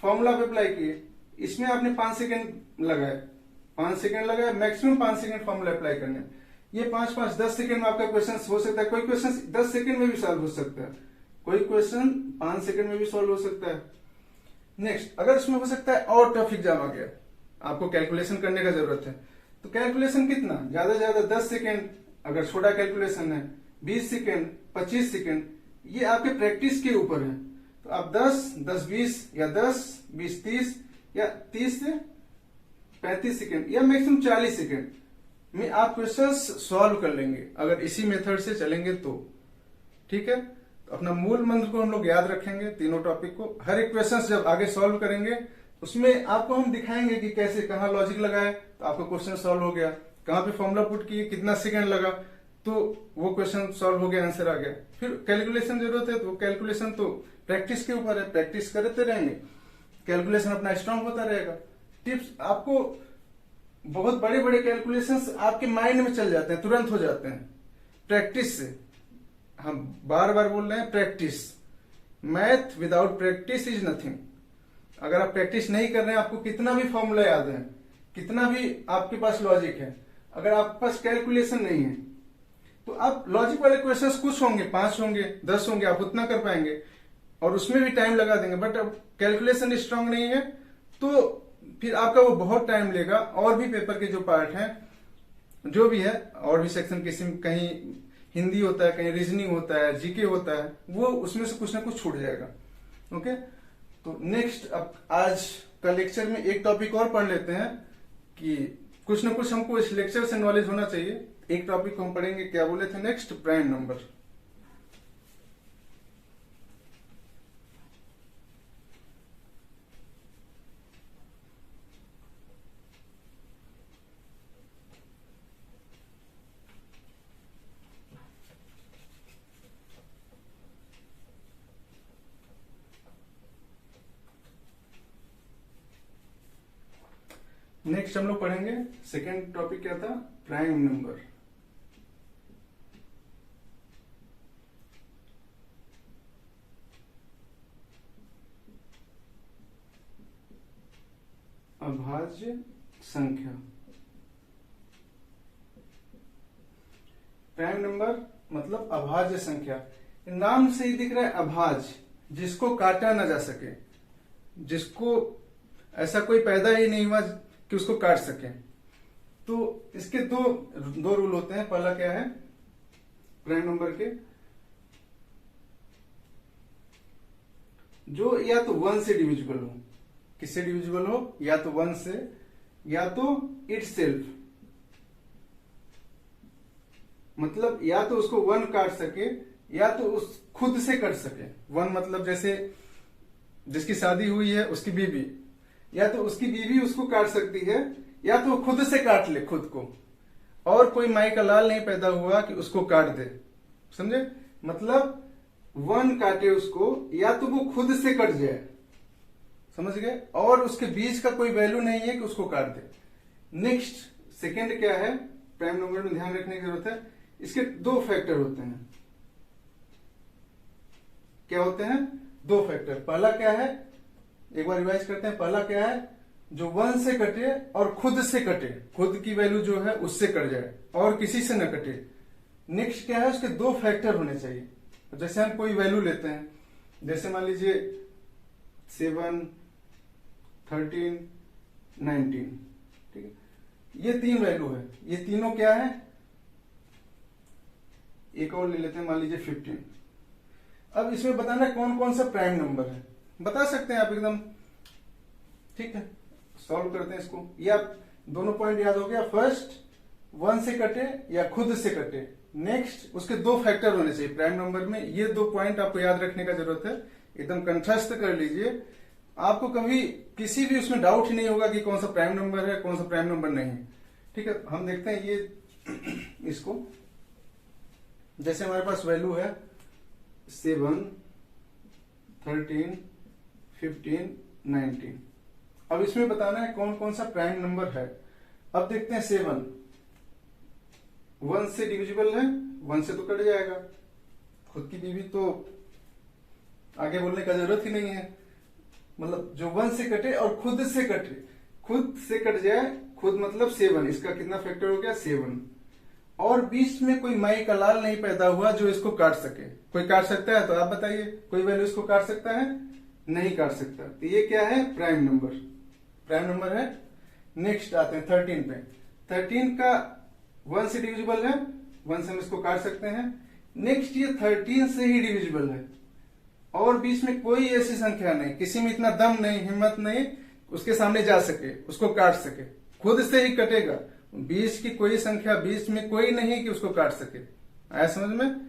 फॉर्मूला पे अप्लाई किए, इसमें आपने 5 सेकंड लगाए, 5 सेकंड लगाए, मैक्सिमम 5 सेकंड फॉर्मूला अप्लाई करने। ये 5-5 10 सेकंड में आपका क्वेश्चन हो सकता है। कोई क्वेश्चन 10 सेकंड में भी सॉल्व हो सकता है, कोई क्वेश्चन 5 सेकंड में भी सॉल्व हो सकता है। नेक्स्ट, अगर इसमें हो सकता है और टफ एग्जाम आ गया, आपको कैलकुलेशन करने का जरूरत है, तो कैलकुलेशन कितना? ज्यादा से ज्यादा 10 सेकंड, अगर छोटा कैलकुलेशन है 20 सेकंड 25 सेकंड, ये आपके प्रैक्टिस के ऊपर है। तो आप 10-10-20 या 10-20-30 या 30 से 35 सेकंड या मैक्सिमम 40 सेकंड में आप क्वेश्चन सॉल्व कर लेंगे, अगर इसी मेथड से चलेंगे तो। ठीक है, तो अपना मूल मंत्र को हम लोग याद रखेंगे, तीनों टॉपिक को। हर एक क्वेश्चन जब आगे सॉल्व करेंगे उसमें आपको हम दिखाएंगे कि कैसे कहाँ लॉजिक लगाए तो आपका क्वेश्चन सॉल्व हो गया, कहाँ पे फॉर्मूला पुट किए कितना सेकंड लगा तो वो क्वेश्चन सॉल्व हो गया, आंसर आ गया। फिर कैलकुलेशन जरूरत है तो वो कैलकुलेशन तो प्रैक्टिस के ऊपर है, प्रैक्टिस करते रहेंगे, कैलकुलेशन अपना स्ट्रांग होता रहेगा। टिप्स आपको बहुत बड़े बड़े कैलकुलेशंस आपके माइंड में चल जाते हैं, तुरंत हो जाते हैं प्रैक्टिस से। हम बार बार बोल रहे हैं practice, math without practice is nothing. अगर आप प्रैक्टिस नहीं कर रहे हैं, आपको कितना भी फॉर्मूला याद है, कितना भी आपके पास लॉजिक है, अगर आपके पास कैलकुलेशन नहीं है तो आप लॉजिक वाले क्वेश्चंस कुछ होंगे, 5 होंगे 10 होंगे, आप उतना कर पाएंगे और उसमें भी टाइम लगा देंगे। बट अब कैलकुलेशन स्ट्रांग नहीं है तो फिर आपका वो बहुत टाइम लेगा। और भी पेपर के जो पार्ट हैं, जो भी है, और भी सेक्शन किसी कहीं हिंदी होता है, कहीं रीजनिंग होता है, जीके होता है, वो उसमें से कुछ ना कुछ छूट जाएगा। ओके, तो नेक्स्ट अब आज का लेक्चर में एक टॉपिक और पढ़ लेते हैं कि कुछ ना कुछ हमको इस लेक्चर से नॉलेज होना चाहिए। एक टॉपिक को हम पढ़ेंगे, क्या बोले थे नेक्स्ट, प्राइम नंबर। नेक्स्ट हम लोग पढ़ेंगे, सेकेंड टॉपिक क्या था, प्राइम नंबर। अभाज्य संख्या। प्राइम नंबर मतलब अभाज्य संख्या। नाम से ही दिख रहा है अभाज्य, जिसको काटा ना जा सके, जिसको ऐसा कोई पैदा ही नहीं हुआ कि उसको काट सके। तो इसके दो रूल होते हैं। पहला क्या है प्राइम नंबर के, जो या तो 1 से डिविजिबल हो, किससे डिविजिबल हो, या तो 1 से, या तो इटसेल्फ, मतलब या तो उसको 1 काट सके या तो उस खुद से कट सके। 1 मतलब जैसे जिसकी शादी हुई है उसकी बीवी, या तो उसकी बीवी उसको काट सकती है, या तो खुद से काट ले खुद को, और कोई माई का लाल नहीं पैदा हुआ कि उसको काट दे। समझे? मतलब वन काटे उसको, या तो वो खुद से कट जाए, समझ गए, और उसके बीच का कोई वैल्यू नहीं है कि उसको काट दे। नेक्स्ट सेकंड क्या है, प्राइम नंबर में ध्यान रखने की जरूरत है, इसके दो फैक्टर होते हैं। क्या होते हैं? दो फैक्टर। पहला क्या है, एक बार रिवाइज करते हैं। पहला क्या है, जो वन से कटे और खुद से कटे, खुद की वैल्यू जो है उससे कट जाए और किसी से न कटे। नेक्स्ट क्या है, उसके दो फैक्टर होने चाहिए। जैसे हम कोई वैल्यू लेते हैं, जैसे मान लीजिए 7, 13, 19, ठीक है, ये तीन वैल्यू है, ये तीनों क्या है, एक और ले लेते हैं, मान लीजिए 15। अब इसमें बताना कौन कौन सा प्राइम नंबर है, बता सकते हैं आप एकदम, ठीक है। सॉल्व करते हैं इसको। ये आप दोनों पॉइंट याद हो गया, फर्स्ट वन से कटे या खुद से कटे, नेक्स्ट उसके दो फैक्टर होने चाहिए प्राइम नंबर में। ये दो पॉइंट आपको याद रखने का जरूरत है, एकदम कंठस्थ कर लीजिए। आपको कभी किसी भी उसमें डाउट ही नहीं होगा कि कौन सा प्राइम नंबर है, कौन सा प्राइम नंबर नहीं है, ठीक है। हम देखते हैं ये इसको, जैसे हमारे पास वैल्यू है 7, 13, 15, 19। अब इसमें बताना है कौन कौन सा प्राइम नंबर है। अब देखते हैं 7 1 से डिविजिबल है, 1 से तो कट जाएगा, खुद की बीवी तो आगे बोलने का जरूरत ही नहीं है। मतलब जो 1 से कटे और खुद से कटे, खुद से कट जाए, खुद मतलब 7, इसका कितना फैक्टर हो गया 7, और बीच में कोई माई का लाल नहीं पैदा हुआ जो इसको काट सके। कोई काट सकता है तो आप बताइए, कोई वैल्यू इसको काट सकता है? नहीं काट सकता। तो ये क्या है, प्राइम नंबर, प्राइम नंबर है। नेक्स्ट आते हैं 13 पे। 13 का 1 से डिविजिबल है, 1 से हम इसको काट सकते हैं। नेक्स्ट ये 13 से ही डिविजिबल है, और बीच में कोई ऐसी संख्या नहीं, किसी में इतना दम नहीं, हिम्मत नहीं उसके सामने जा सके, उसको काट सके, खुद से ही कटेगा। बीच की कोई संख्या, बीच में कोई नहीं कि उसको काट सके। आया समझ में?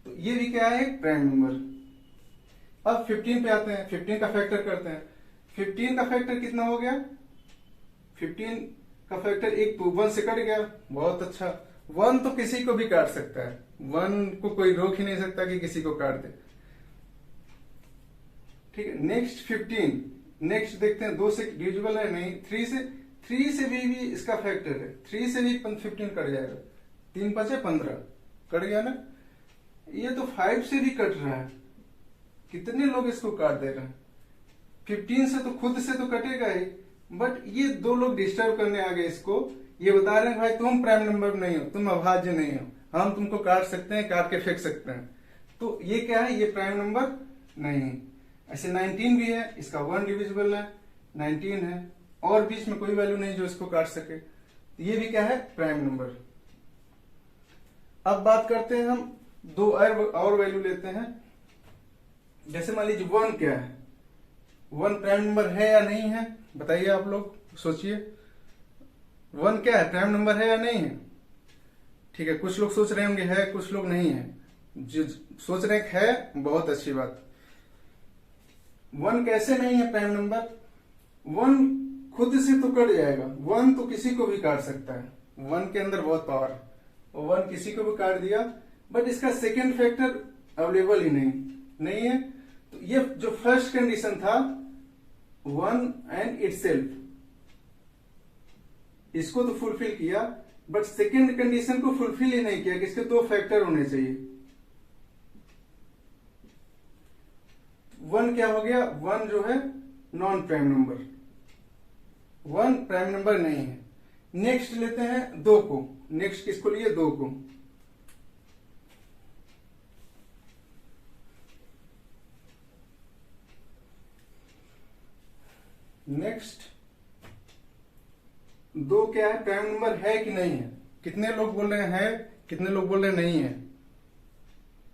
तो ये भी क्या है, प्राइम नंबर। अब 15 पे आते हैं, 15 का फैक्टर करते हैं। 15 का फैक्टर कितना हो गया, 15 का फैक्टर एक तो 1 से कट गया, बहुत अच्छा। 1 तो किसी को भी काट सकता है, 1 को कोई रोक ही नहीं सकता कि किसी को काट दे, ठीक है। नेक्स्ट 15, नेक्स्ट देखते हैं 2 से डिविजिबल है नहीं, 3 से भी इसका फैक्टर है, 3 से भी 15 कट जाएगा, 3 5 15 कट गया ना। ये तो 5 से भी कट रहा है, कितने लोग इसको काट दे रहे हैं। 15 से तो खुद से तो कटेगा ही, बट ये दो लोग डिस्टर्ब करने आ गए इसको, ये बता रहे हैं भाई तुम प्राइम नंबर नहीं हो, तुम अभाज्य नहीं हो, हम तुमको काट सकते हैं, काट के फेंक सकते हैं। तो ये क्या है, ये प्राइम नंबर नहीं है। ऐसे 19 भी है, इसका 1 डिविजिबल है, 19 है, और बीच में कोई वैल्यू नहीं जो इसको काट सके, तो ये भी क्या है, प्राइम नंबर। अब बात करते हैं हम दो और वैल्यू लेते हैं। जैसे मान लीजिए 1 क्या है, 1 प्राइम नंबर है या नहीं है, बताइए आप लोग, सोचिए 1 क्या है, प्राइम नंबर है या नहीं है। ठीक है, कुछ लोग सोच रहे होंगे है, कुछ लोग नहीं है। जो सोच रहे है, बहुत अच्छी बात। 1 कैसे नहीं है प्राइम नंबर, 1 खुद से तो कट जाएगा, 1 तो किसी को भी काट सकता है, 1 के अंदर बहुत पावर है, 1 किसी को भी काट दिया, बट इसका सेकेंड फैक्टर अवेलेबल ही नहीं है। तो ये जो फर्स्ट कंडीशन था 1 एंड इटसेल्फ, इसको तो फुलफिल किया, बट सेकेंड कंडीशन को फुलफिल ही नहीं किया कि इसके 2 फैक्टर होने चाहिए। 1 क्या हो गया, 1 जो है non prime number, 1 prime number नहीं है। नेक्स्ट लेते हैं 2 को, नेक्स्ट किसको लिए, 2 को। नेक्स्ट 2 क्या है, प्राइम नंबर है कि नहीं है। कितने लोग बोल रहे हैं, कितने लोग बोल रहे हैं नहीं है।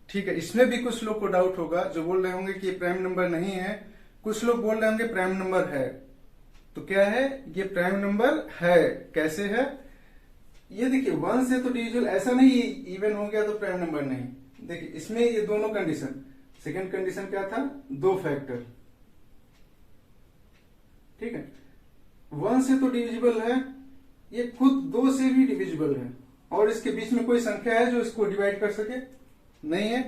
ठीक है, इसमें भी कुछ लोग को डाउट होगा, जो बोल रहे होंगे कि प्राइम नंबर नहीं है, कुछ लोग बोल रहे होंगे प्राइम नंबर है। तो क्या है, ये प्राइम नंबर है। कैसे है, ये देखिए 1 से तो डिविजिबल, ऐसा नहीं इवन हो गया तो प्राइम नंबर नहीं। देखिए इसमें ये दोनों कंडीशन, सेकंड कंडीशन क्या था, 2 फैक्टर, ठीक है। 1 से तो डिविजिबल है, ये खुद 2 से भी डिविजिबल है, और इसके बीच में कोई संख्या है जो इसको डिवाइड कर सके? नहीं है।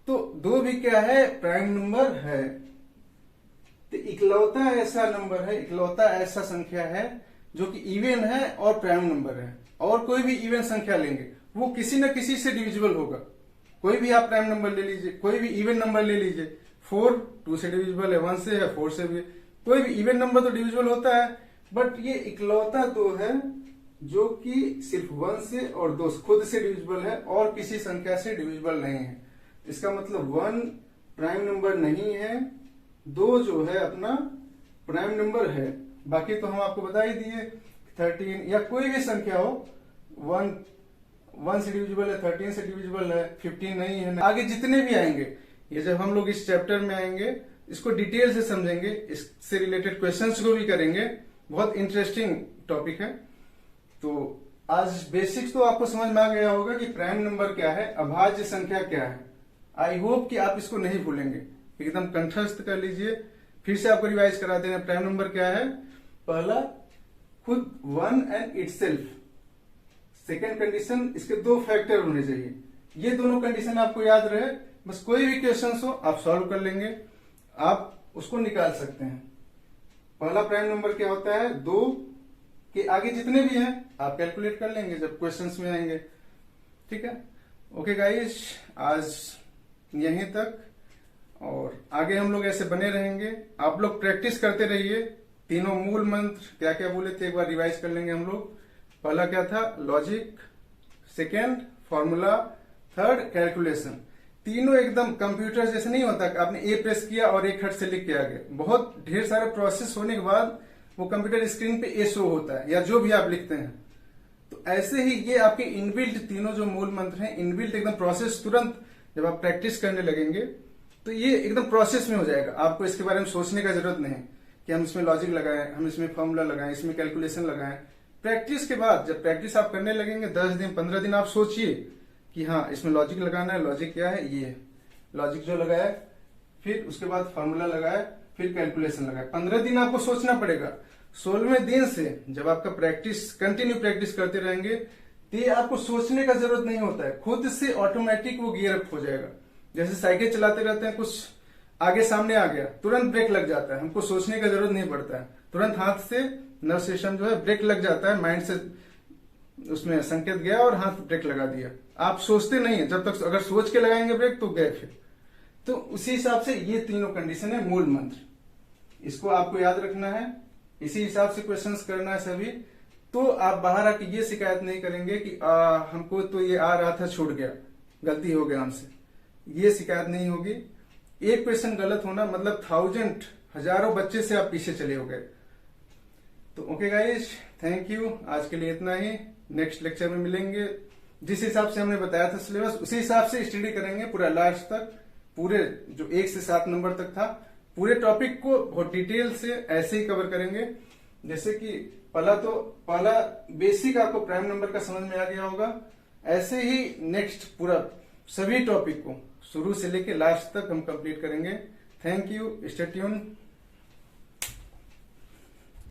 तो 2 भी क्या है? प्राइम नंबर है। तो इकलौता ऐसा नंबर है, इकलौता ऐसा संख्या है जो कि इवन है और प्राइम नंबर है। और कोई भी इवन संख्या लेंगे वो किसी न किसी से डिविजिबल होगा। कोई भी आप प्राइम नंबर ले लीजिए, कोई भी इवन नंबर ले लीजिए। 4 2 से डिविजिबल है, 1 से है, 4 से भी। कोई भी इवन नंबर तो डिविजिबल होता है, बट ये इकलौता तो है जो कि सिर्फ 1 से और 2 खुद से डिविजिबल है और किसी संख्या से डिविजिबल नहीं है। इसका मतलब 1 प्राइम नंबर नहीं है, 2 जो है अपना प्राइम नंबर है। बाकी तो हम आपको बता ही दिए, 13 या कोई भी संख्या हो, 1 से डिविजिबल है, 13 से डिविजिबल है, 15 नहीं है। आगे जितने भी आएंगे, ये जब हम लोग इस चैप्टर में आएंगे इसको डिटेल से समझेंगे, इससे रिलेटेड क्वेश्चंस को भी करेंगे। बहुत इंटरेस्टिंग टॉपिक है। तो आज बेसिक्स तो आपको समझ में आ गया होगा कि प्राइम नंबर क्या है, अभाज्य संख्या क्या है। आई होप कि आप इसको नहीं भूलेंगे, एकदम कंठस्थ कर लीजिए। फिर से आपको रिवाइज करा देना। प्राइम नंबर क्या है? पहला, खुद 1 एंड इटसेल्फ। सेकेंड कंडीशन, इसके 2 फैक्टर होने चाहिए। ये दोनों कंडीशन आपको याद रहे, बस कोई भी क्वेश्चन हो आप सॉल्व कर लेंगे, आप उसको निकाल सकते हैं। पहला प्राइम नंबर क्या होता है? 2 के आगे जितने भी हैं आप कैलकुलेट कर लेंगे जब क्वेश्चंस में आएंगे। ठीक है। ओके गाइस, आज यहीं तक, और आगे हम लोग ऐसे बने रहेंगे। आप लोग प्रैक्टिस करते रहिए। तीनों मूल मंत्र क्या क्या बोले थे एक बार रिवाइज कर लेंगे हम लोग। पहला क्या था? Logic, second formula, third calculation. तीनों एकदम कंप्यूटर जैसे नहीं होता कि आपने ए प्रेस किया और एक खट से लिख के आ गए। बहुत ढेर सारा प्रोसेस होने के बाद वो कंप्यूटर स्क्रीन पे ए शो होता है, या जो भी आप लिखते हैं। तो ऐसे ही ये आपके इनबिल्ट तीनों जो मूल मंत्र हैं, इनबिल्ट एकदम प्रोसेस, तुरंत जब आप प्रैक्टिस करने लगेंगे तो ये एकदम प्रोसेस में हो जाएगा। आपको इसके बारे में सोचने का जरूरत नहीं कि हम इसमें लॉजिक लगाएं, हम इसमें फॉर्मूला लगाएं, इसमें कैलकुलेशन लगाएं। प्रैक्टिस के बाद जब प्रैक्टिस आप करने लगेंगे 10 दिन 15 दिन, आप सोचिए कि हाँ इसमें लॉजिक लगाना है। लॉजिक क्या है? ये लॉजिक जो लगाया, फिर उसके बाद फॉर्मूला लगाया, फिर कैलकुलेशन लगाया। 15 दिन आपको सोचना पड़ेगा। 16वें दिन से जब आपका प्रैक्टिस, कंटिन्यू प्रैक्टिस करते रहेंगे, तो आपको सोचने का जरूरत नहीं होता है, खुद से ऑटोमेटिक वो गियर अप हो जाएगा। जैसे साइकिल चलाते रहते हैं, कुछ आगे सामने आ गया, तुरंत ब्रेक लग जाता है, हमको सोचने का जरूरत नहीं पड़ता है। तुरंत हाथ से नर्व सिस्टम जो है ब्रेक लग जाता है, माइंड से उसमें संकेत गया और हाथ ब्रेक लगा दिया। आप सोचते नहीं है, जब तक अगर सोच के लगाएंगे ब्रेक तो गए फिर। तो उसी हिसाब से ये तीनों कंडीशन है मूल मंत्र, इसको आपको याद रखना है। इसी हिसाब से क्वेश्चंस करना है सभी। तो आप बाहर आके ये शिकायत नहीं करेंगे कि हमको तो ये आ रहा था छूट गया, गलती हो गया हमसे, ये शिकायत नहीं होगी। एक क्वेश्चन गलत होना मतलब हजारों बच्चे से आप पीछे चले हो गए। तो ओके गाइस, थैंक यू। आज के लिए इतना ही। नेक्स्ट लेक्चर में मिलेंगे। जिस हिसाब से हमने बताया था सिलेबस, उसी हिसाब से स्टडी करेंगे पूरा लास्ट तक, पूरे जो 1 से 7 नंबर तक था, पूरे टॉपिक को बहुत डिटेल से ऐसे ही कवर करेंगे। जैसे कि पहला बेसिक आपको प्राइम नंबर का समझ में आ गया होगा, ऐसे ही नेक्स्ट पूरा सभी टॉपिक को शुरू से लेके लास्ट तक हम कंप्लीट करेंगे। Thank you, stay tune.